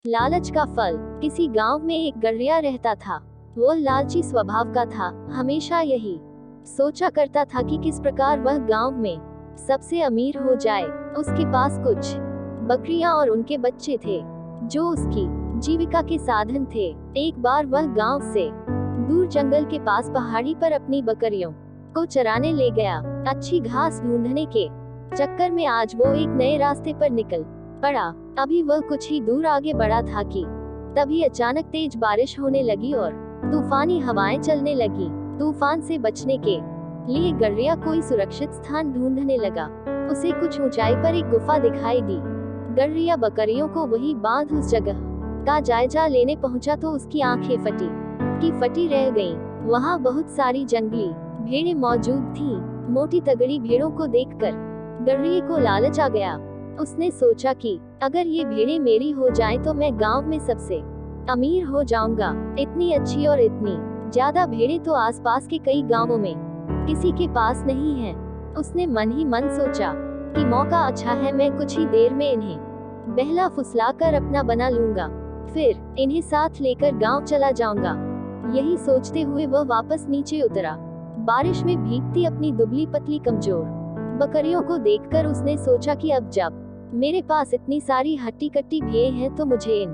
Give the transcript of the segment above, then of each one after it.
लालच का फल। किसी गांव में एक गड़रिया रहता था। वो लालची स्वभाव का था, हमेशा यही सोचा करता था कि किस प्रकार वह गांव में सबसे अमीर हो जाए। उसके पास कुछ बकरियां और उनके बच्चे थे, जो उसकी जीविका के साधन थे। एक बार वह गांव से दूर जंगल के पास पहाड़ी पर अपनी बकरियों को चराने ले गया। अच्छी घास ढूंढने के चक्कर में आज वो एक नए रास्ते पर निकल पड़ा। अभी वह कुछ ही दूर आगे बढ़ा था कि तभी अचानक तेज बारिश होने लगी और तूफानी हवाएं चलने लगी। तूफान से बचने के लिए गड़रिया कोई सुरक्षित स्थान ढूंढने लगा। उसे कुछ ऊंचाई पर एक गुफा दिखाई दी। गड़रिया बकरियों को वहीं बांध उस जगह का जायजा लेने पहुंचा तो उसकी आंखें फटी रह गईं। वहां बहुत सारी जंगली भेड़ें मौजूद थीं। मोटी तगड़ी भेड़ों को देखकर गड़रिये को लालच आ गया। उसने सोचा कि अगर ये भेड़ें मेरी हो जाएं तो मैं गांव में सबसे अमीर हो जाऊंगा। इतनी अच्छी और इतनी ज्यादा भेड़ें तो आसपास के कई गांवों में किसी के पास नहीं है। उसने मन ही मन सोचा कि मौका अच्छा है, मैं कुछ ही देर में इन्हें बहला फुसला कर अपना बना लूंगा, फिर इन्हें साथ लेकर गांव चला जाऊंगा। यही सोचते हुए वह वापस नीचे उतरा। बारिश में भीगती अपनी दुबली पतली कमजोर बकरियों को देखकर उसने सोचा कि अब जब मेरे पास इतनी सारी हट्टी कट्टी भेड़ें हैं तो मुझे इन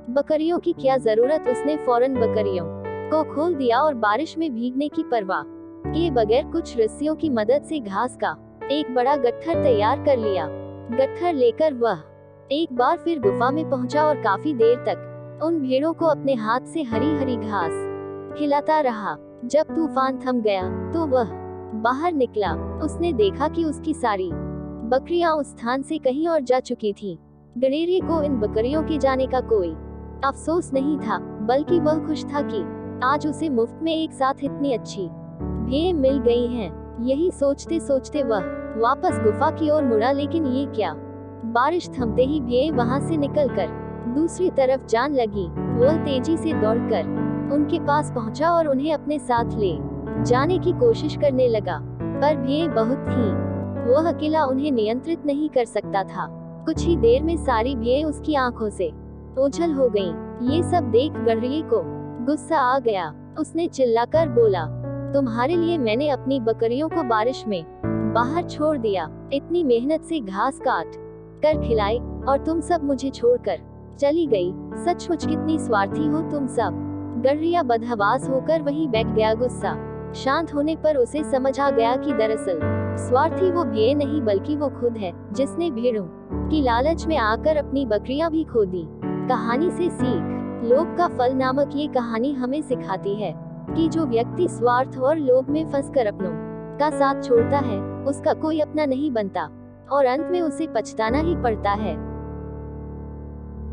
बकरियों की क्या जरूरत। उसने फौरन बकरियों को खोल दिया और बारिश में भीगने की परवाह किए बगैर कुछ रस्सियों की मदद से घास का एक बड़ा गट्ठर तैयार कर लिया। गट्ठर लेकर वह एक बार फिर गुफा में पहुंचा और काफी देर तक उन भेड़ों को अपने हाथ से हरी हरी घास खिलाता रहा। जब तूफान थम गया तो वह बाहर निकला। उसने देखा कि उसकी सारी बकरियां उस स्थान से कहीं और जा चुकी थीं। गड़ेरिये को इन बकरियों के जाने का कोई अफसोस नहीं था, बल्कि वह खुश था कि आज उसे मुफ्त में एक साथ इतनी अच्छी भेड़ें मिल गई हैं। यही सोचते सोचते वह वापस गुफा की ओर मुड़ा, लेकिन ये क्या, बारिश थमते ही भेड़ें वहां से निकलकर दूसरी तरफ जान लगी। वह तेजी से दौड़कर उनके पास पहुंचा और उन्हें अपने साथ ले जाने की कोशिश करने लगा, पर भेड़ें बहुत थीं। वह अकेला उन्हें नियंत्रित नहीं कर सकता था। कुछ ही देर में सारी भेड़ें उसकी आंखों से ओझल हो गईं। ये सब देख गड़रिये को गुस्सा आ गया। उसने चिल्लाकर बोला, तुम्हारे लिए मैंने अपनी बकरियों को बारिश में बाहर छोड़ दिया, इतनी मेहनत से घास काट कर खिलाई, और तुम सब मुझे छोड़कर चली गई। सचमुच कितनी स्वार्थी हो तुम सब। गड़रिया बदहवास होकर वहीं बैठ गया। गुस्सा शांत होने पर उसे समझ आ गया कि दरअसल स्वार्थी वो भेड़ नहीं बल्कि वो खुद है, जिसने भेड़ों की लालच में आकर अपनी बकरियां भी खो दी। कहानी से सीख। लोभ का फल नामक ये कहानी हमें सिखाती है कि जो व्यक्ति स्वार्थ और लोभ में फंसकर अपनों का साथ छोड़ता है, उसका कोई अपना नहीं बनता और अंत में उसे पछताना ही पड़ता है।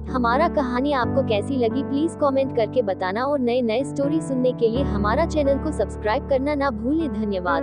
हमारा कहानी आपको कैसी लगी प्लीज कमेंट करके बताना और नए नए स्टोरी सुनने के लिए हमारा चैनल को सब्सक्राइब करना ना भूलें। धन्यवाद।